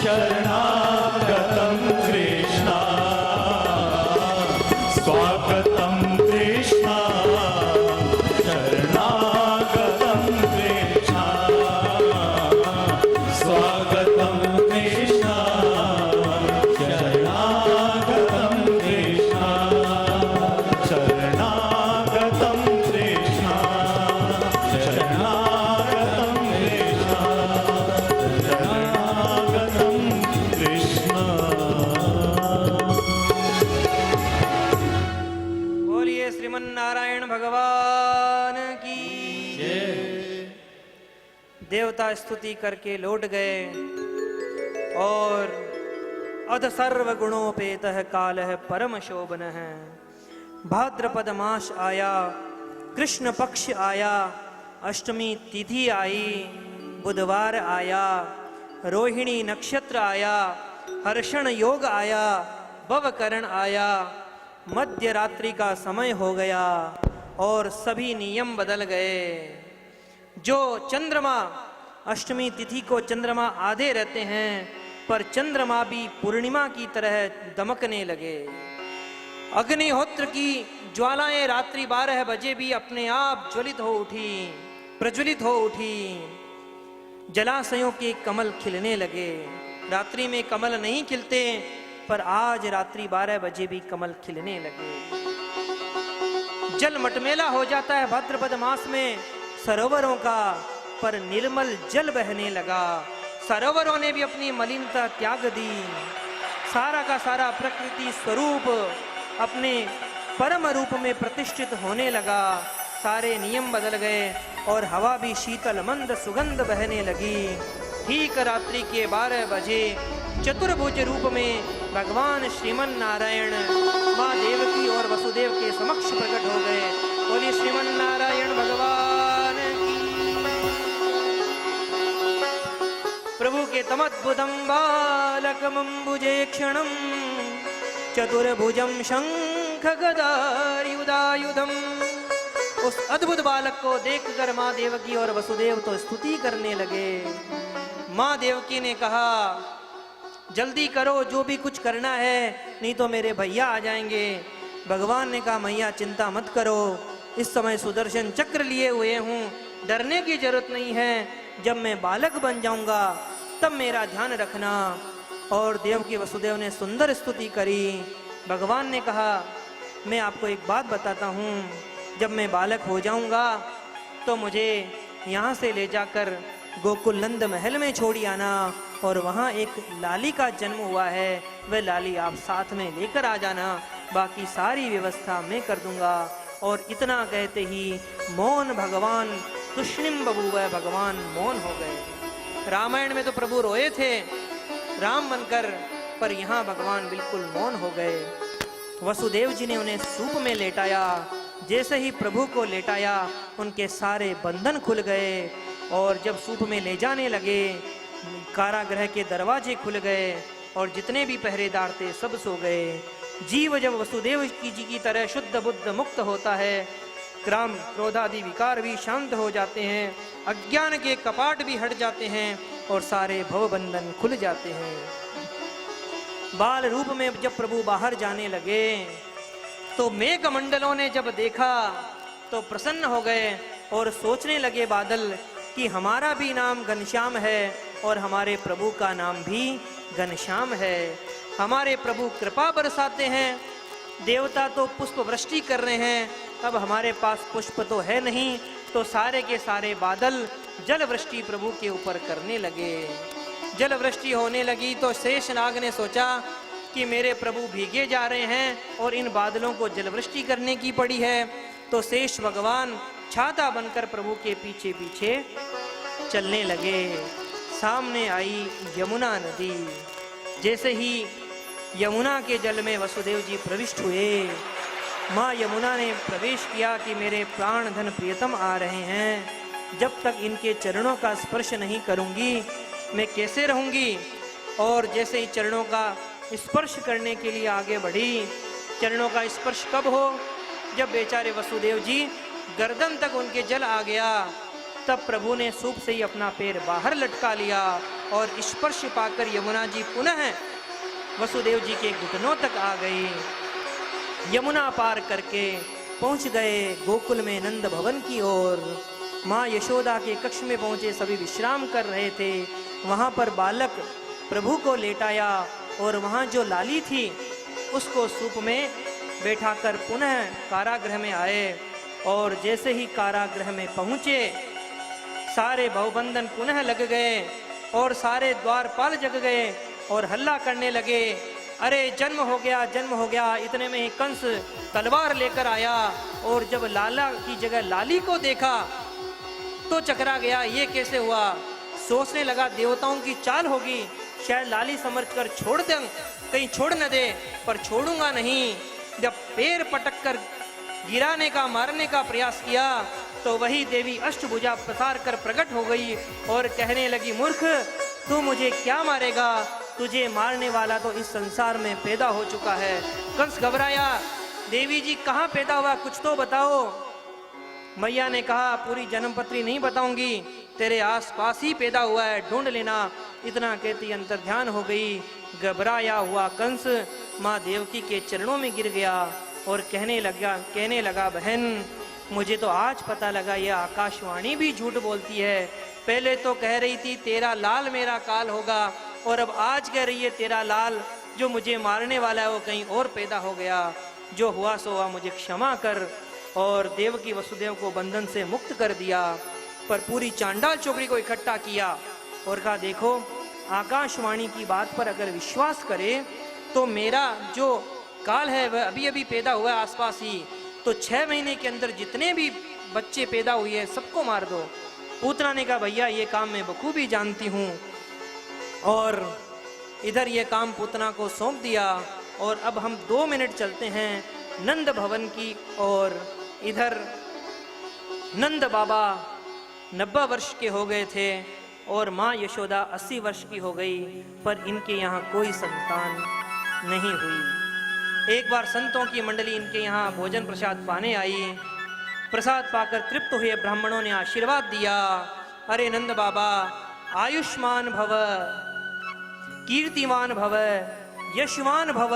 शरणागतं कृष्ण स्वागतं कृष्ण शरणागतं कृष्ण स्वागतं कृष्ण शरणागतं कृष्ण शरणागतं कृष्ण शरणागतं कृष्ण शरणागतं कृष्ण। बोलिए श्रीमन्नारायण भगवान की। देवता स्तुति करके लौट गए और अध सर्व गुणोपेत काल है परम शोभन है। भाद्रपद मास आया, कृष्ण पक्ष आया, अष्टमी तिथि आई, बुधवार आया, रोहिणी नक्षत्र आया, हर्षण योग आया, भवकरण आया, मध्य रात्रि का समय हो गया और सभी नियम बदल गए। जो चंद्रमा अष्टमी तिथि को चंद्रमा आधे रहते हैं, पर चंद्रमा भी पूर्णिमा की तरह दमकने लगे। अग्निहोत्र की ज्वालाएं रात्रि 12 बजे भी अपने आप ज्वलित हो उठी, प्रज्वलित हो उठी। जलाशयों के कमल खिलने लगे। रात्रि में कमल नहीं खिलते, पर आज रात्रि 12 बजे भी कमल खिलने लगे। जल मटमेला हो जाता है भाद्रपद मास में सरोवरों का, पर निर्मल जल बहने लगा। सरोवरों ने भी अपनी मलिनता त्याग दी। सारा का सारा प्रकृति स्वरूप अपने परम रूप में प्रतिष्ठित होने लगा। सारे नियम बदल गए और हवा भी शीतल मंद सुगंध बहने लगी। ठीक रात्रि के 12 बजे चतुर्भुज रूप में भगवान श्रीमन नारायण माँ देवकी और वसुदेव के समक्ष प्रकट हो गए। बोलिए श्रीमन नारायण भगवान की। प्रभु के तमद्भुतम बालकमंबुजे क्षणम चतुर्भुजम शंख गदायुधायुधम। उस अद्भुत बालक को देखकर माँ देवकी और वसुदेव तो स्तुति करने लगे। माँ देवकी ने कहा, जल्दी करो, जो भी कुछ करना है, नहीं तो मेरे भैया आ जाएंगे। भगवान ने कहा, मैया चिंता मत करो, इस समय सुदर्शन चक्र लिए हुए हूँ, डरने की जरूरत नहीं है। जब मैं बालक बन जाऊंगा तब मेरा ध्यान रखना। और देवकी वसुदेव ने सुंदर स्तुति करी। भगवान ने कहा, मैं आपको एक बात बताता हूँ, जब मैं बालक हो जाऊंगा तो मुझे यहाँ से ले जाकर गोकुल नंद महल में छोड़ी आना, और वहाँ एक लाली का जन्म हुआ है, वह लाली आप साथ में लेकर आ जाना। बाकी सारी व्यवस्था मैं कर दूंगा। और इतना कहते ही मौन भगवान तुष्णिम बबूव, भगवान मौन हो गए। रामायण में तो प्रभु रोए थे राम बनकर, पर यहाँ भगवान बिल्कुल मौन हो गए। वसुदेव जी ने उन्हें सूप में लेटाया। जैसे ही प्रभु को लेटाया, उनके सारे बंधन खुल गए। और जब सूप में ले जाने लगे, कारागृह के दरवाजे खुल गए और जितने भी पहरेदार थे सब सो गए। जीव जब वसुदेव जी की तरह शुद्ध बुद्ध मुक्त होता है, क्राम क्रोधादि विकार भी शांत हो जाते हैं, अज्ञान के कपाट भी हट जाते हैं और सारे भवबंधन खुल जाते हैं। बाल रूप में जब प्रभु बाहर जाने लगे तो मेघ मंडलों ने जब देखा तो प्रसन्न हो गए और सोचने लगे बादल कि हमारा भी नाम घनश्याम है और हमारे प्रभु का नाम भी घनश्याम है। हमारे प्रभु कृपा बरसाते हैं। देवता तो पुष्प वृष्टि कर रहे हैं, अब हमारे पास पुष्प तो है नहीं, तो सारे के सारे बादल जल वृष्टि प्रभु के ऊपर करने लगे। जल वृष्टि होने लगी तो शेषनाग ने सोचा कि मेरे प्रभु भीगे जा रहे हैं और इन बादलों को जल वृष्टि करने की पड़ी है। तो शेष भगवान छाता बनकर प्रभु के पीछे पीछे चलने लगे। सामने आई यमुना नदी। जैसे ही यमुना के जल में वसुदेव जी प्रविष्ट हुए, माँ यमुना ने प्रवेश किया कि मेरे प्राण धन प्रियतम आ रहे हैं, जब तक इनके चरणों का स्पर्श नहीं करूंगी मैं कैसे रहूंगी। और जैसे ही चरणों का स्पर्श करने के लिए आगे बढ़ी। चरणों का स्पर्श कब हो? जब बेचारे वसुदेव जी गर्दन तक उनके जल आ गया, तब प्रभु ने सूप से ही अपना पैर बाहर लटका लिया और स्पर्श पाकर यमुना जी पुनः वसुदेव जी के घुटनों तक आ गई। यमुना पार करके पहुंच गए गोकुल में नंद भवन की ओर। माँ यशोदा के कक्ष में पहुंचे, सभी विश्राम कर रहे थे। वहां पर बालक प्रभु को लेटाया और वहां जो लाली थी उसको सूप में बैठाकर पुनः कारागृह में आए। और जैसे ही कारागृह में पहुंचे, सारे बहुबंधन पुनः लग गए और सारे द्वारपाल जग गए और हल्ला करने लगे, अरे जन्म हो गया, जन्म हो गया। इतने में ही कंस तलवार लेकर आया और जब लाला की जगह लाली को देखा तो चकरा गया, ये कैसे हुआ। सोचने लगा देवताओं की चाल होगी, शायद लाली समझकर छोड़ दें, कहीं छोड़ न दे, पर छोड़ूंगा नहीं। जब पैर पटक कर गिराने का, मारने का प्रयास किया तो वही देवी अष्टभुजा पसार कर प्रकट हो गई और कहने लगी, मूर्ख तू मुझे क्या मारेगा, तुझे मारने वाला तो इस संसार में पैदा हो चुका है। कंस घबराया, देवी जी कहाँ पैदा हुआ, कुछ तो बताओ। मैया ने कहा, पूरी जन्मपत्री नहीं बताऊंगी, तेरे आसपास ही पैदा हुआ है, ढूंढ लेना। इतना कहती अंतर ध्यान हो गई। घबराया हुआ कंस माँ देवकी के चरणों में गिर गया और कहने लगा, बहन मुझे तो आज पता लगा यह आकाशवाणी भी झूठ बोलती है। पहले तो कह रही थी तेरा लाल मेरा काल होगा, और अब आज कह रही है तेरा लाल जो मुझे मारने वाला है वो कहीं और पैदा हो गया। जो हुआ सो हुआ, मुझे क्षमा कर। और देवकी वसुदेव को बंधन से मुक्त कर दिया। पर पूरी चांडाल चौकड़ी को इकट्ठा किया और कहा, देखो आकाशवाणी की बात पर अगर विश्वास करे तो मेरा जो काल है वह अभी अभी पैदा हुआ है आसपास ही, तो 6 महीने के अंदर जितने भी बच्चे पैदा हुए हैं सबको मार दो। पूतना ने कहा, भैया ये काम मैं बखूबी जानती हूँ। और इधर ये काम पूतना को सौंप दिया। और अब हम 2 मिनट चलते हैं नंद भवन की। और इधर नंद बाबा 90 वर्ष के हो गए थे और माँ यशोदा 80 वर्ष की हो गई, पर इनके यहाँ कोई संतान नहीं हुई। एक बार संतों की मंडली इनके यहाँ भोजन प्रसाद पाने आई। प्रसाद पाकर तृप्त हुए ब्राह्मणों ने आशीर्वाद दिया, अरे नंद बाबा आयुष्मान भव, कीर्तिमान भव, यशवान भव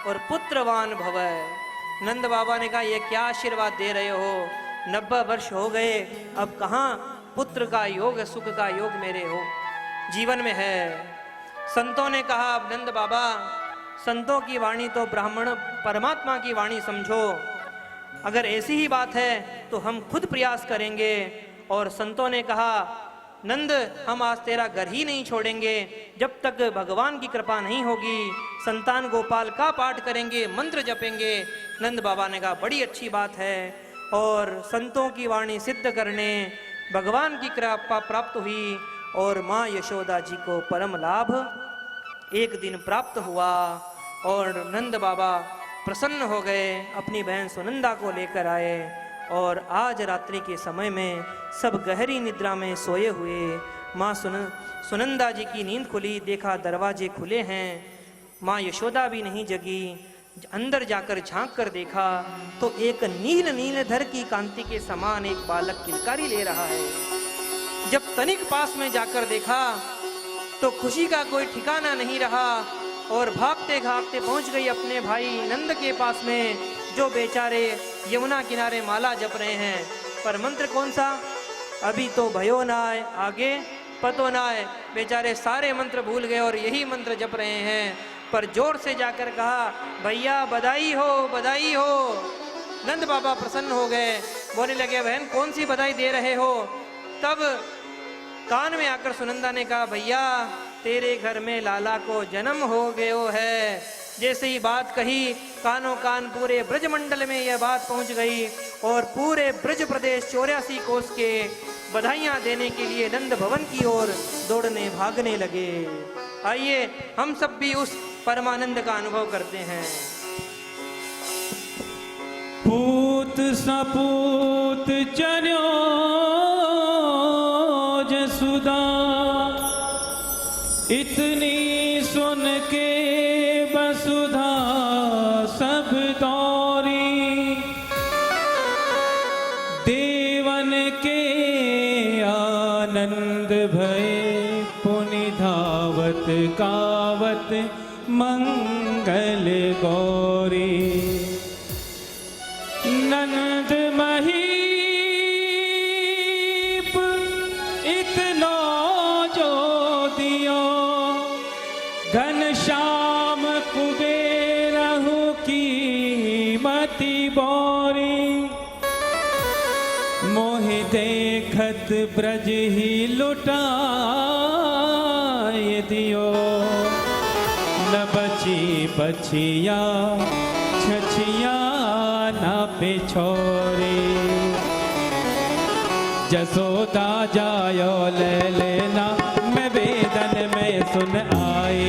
और पुत्रवान भव। नंद बाबा ने कहा, ये क्या आशीर्वाद दे रहे हो, 90 वर्ष हो गए, अब कहाँ पुत्र का योग, सुख का योग मेरे हो जीवन में है। संतों ने कहा, अब नंद बाबा संतों की वाणी तो ब्राह्मण परमात्मा की वाणी समझो, अगर ऐसी ही बात है तो हम खुद प्रयास करेंगे। और संतों ने कहा, नंद हम आज तेरा घर ही नहीं छोड़ेंगे जब तक भगवान की कृपा नहीं होगी। संतान गोपाल का पाठ करेंगे, मंत्र जपेंगे। नंद बाबा ने कहा, बड़ी अच्छी बात है। और संतों की वाणी सिद्ध करने भगवान की कृपा प्राप्त हुई और माँ यशोदा जी को परम लाभ एक दिन प्राप्त हुआ। और नंद बाबा प्रसन्न हो गए, अपनी बहन सुनंदा को लेकर आए। और आज रात्रि के समय में सब गहरी निद्रा में सोए हुए। माँ सुनंदा जी की नींद खुली, देखा दरवाजे खुले हैं। माँ यशोदा भी नहीं जगी, अंदर जाकर झांक कर देखा तो एक नील नीलधर की कांति के समान एक बालक किलकारी ले रहा है। जब तनिक पास में जाकर देखा तो खुशी का कोई ठिकाना नहीं रहा और भागते भागते पहुंच गई अपने भाई नंद के पास में, जो बेचारे यमुना किनारे माला जप रहे हैं। पर मंत्र कौन सा, अभी तो भयो ना आए, आगे पतो ना आए। बेचारे सारे मंत्र भूल गए और यही मंत्र जप रहे हैं। पर जोर से जाकर कहा, भैया बधाई हो, बधाई हो। नंद बाबा प्रसन्न हो गए, बोलने लगे, बहन कौन सी बधाई दे रहे हो। तब कान में आकर सुनंदा ने कहा, भैया तेरे घर में लाला को जन्म हो गयो है। जैसे ही बात कही, कानों कान पूरे ब्रजमंडल में यह बात पहुंच गई और पूरे ब्रज प्रदेश 84 कोस के बधाइयां देने के लिए नंद भवन की ओर दौड़ने भागने लगे। आइए हम सब भी उस परमानंद का अनुभव करते हैं। पूत सपूत चर्यो जसुदा, इतनी सुन के वसुधा सब दौरी। देवन के आनंद भय पुनिधा, गावत मंगल गौरी। नंद महीप इतना जो दियो, घनश्याम कुबेरहु की मति बोरी। मोहि देखत ब्रज ही लुटाए दियो, न बची बछिया छछिया न पिछोरी। जसोदा जायो ले लेना, मैं वेदन में सुन आई।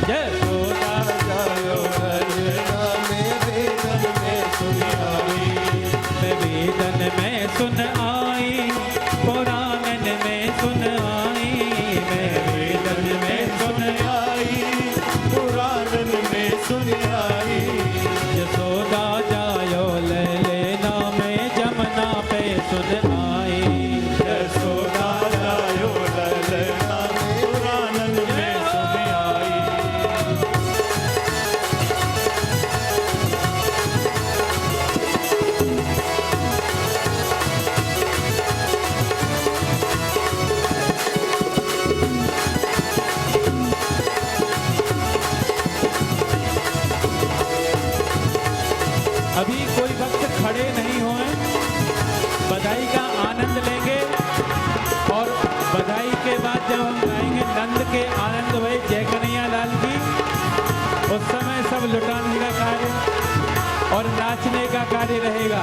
जसोदा जायो ले लेना, मैं वेदन में सुन आई। मैं वेदन में सुन आई, पुराणन में सुन आई। मैं वेदन में सुन आई, पुराणन में सुन आई। यशोदा जायो ले लेना, मैं जमुना पे सुन आई। यशोदा जायो ले लेना, पुराणन में सुन आई। अभी कोई भक्त खड़े नहीं हुए, बधाई का आनंद लेंगे। और बधाई के बाद जब हम गाएंगे नंद के आनंद भई जय कन्हैया लाल की, उस समय सब लुटाने का कार्य और नाचने का कार्य रहेगा।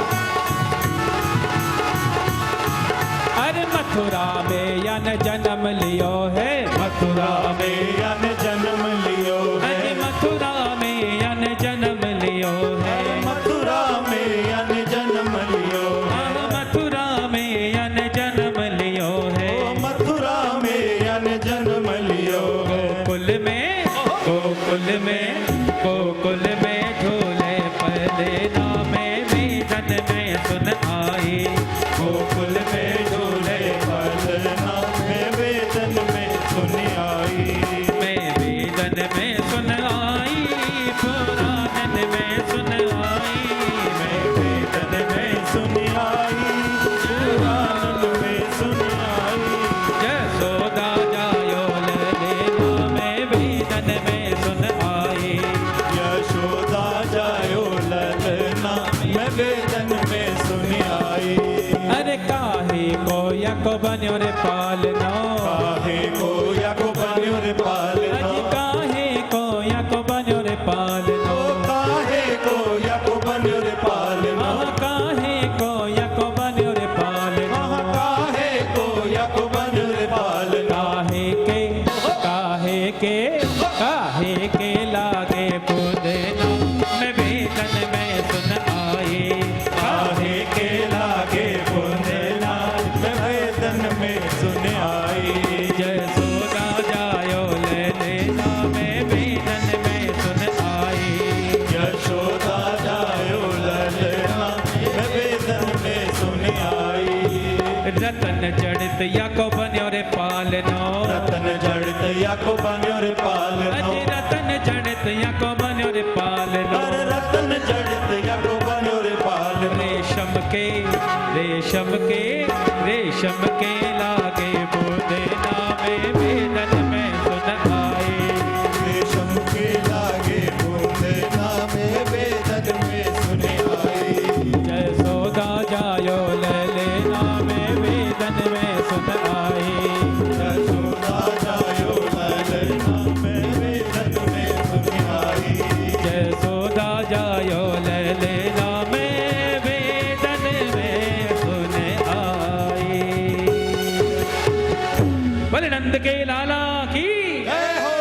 अरे मथुरा में यन जन्म लियो है, मथुरा में यन जन्म लियो है। अरे मथुरा में यन जन्म लियो है। मथुरा में यन जन्म लियो है। मथुरा में यन जन्म लियो है। मथुरा में यन जन्म लियो है। गोकुल में गोकुल में गोकुल में झूले पले नामे वेदन में सुन आई। गोकुल में झूले पलना, मैं वेदन में सुन आई। मैं वेदन में सुन आई, पुराणन में सुन आई। मैं वेदन में सुन आई, पुराणन में सुन आई। यशोदा जायो ले लेना, मैं वेदन में सुन आई। यशोदा जायो ललना, मैं वेदन में सुन आई। अरे काहे को यको बन्यो रे पालनो, काहे को याको बन्यो रे पालनो। अजी काहे को यको बन्यो रे पालनो। काहे को याको बन्यो रे पालनो। काहे को यको बन्यो रे पालनो। काहे को याको बन्यो रे पालनो। काहे के लागे पुदना, मैं वेदन में सुन आई। काहे के लागे पुदना, मैं वेदन में सुन आई। यशोदा जायो ले लेना, मैं वेदन में सुन आई। यशोदा जायो ललना, मैं वेदन में सुन आई। रतन जड़ित याको बन्यो रे पालनो। रतन जड़ित याको बन्यो रे पालनो। अजी रतन जड़ित याको बन्यो रे पालनो। अरे रतन जड़ित याको बन्यो रे पालनो। रेशम के लागे बुदना, मैं वेदन में सुन आई। रेशम के लागे बुदना, मैं वेदन में सुन आई। यशोदा जायो ले लेना, मैं वेदन में सुन आई। यशोदा जायो ललना, मैं वेदन में सुन आई। यशोदा जायो ले लेना, मैं वेदन में सुन आई। बोले नंद के लाला की। जय हो।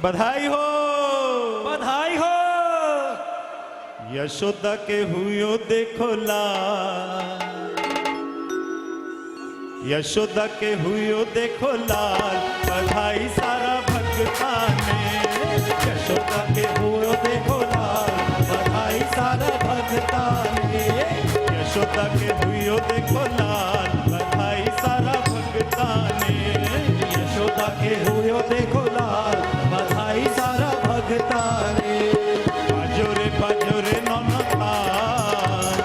बधाई हो, बधाई हो। यशोदा के हुयो देखो लाल, यशोदा के हुयो देखो लाल, बधाई सारा भक्ता ने। यशोदा के हुयो देखो लाल, बधाई सारा भक्ता ने। यशोदा के हुयो देखो लाल, बधाई सारा भक्ता ने। यशोदा के हुयो देखो लाल, बधाई सारा भक्ता ने। बाजोरे बाजोरे नौनो ताल,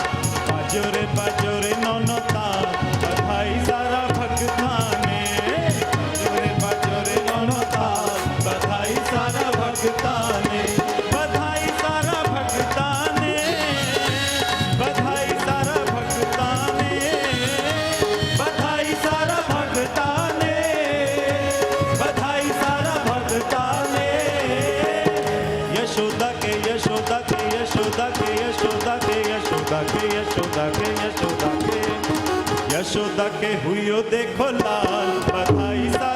बाजोरे बाजोरे नौनो ताल, बधाई सारा भक्ता ने। बाजोरे बाजोरे नौनो ताल, बधाई सारा भक्ता ने। बधाई सारा भक्ता ने, बधाई सारा भक्ता ने, बधाई सारा भक्ता ने, बधाई सारा भक्ता ने। यशोदा के यशोदा के यशोदा के यशोदा के यशोदा के यशोदा के यशोदा के यशोदा के हुयो देखो लाल, बधाई सारा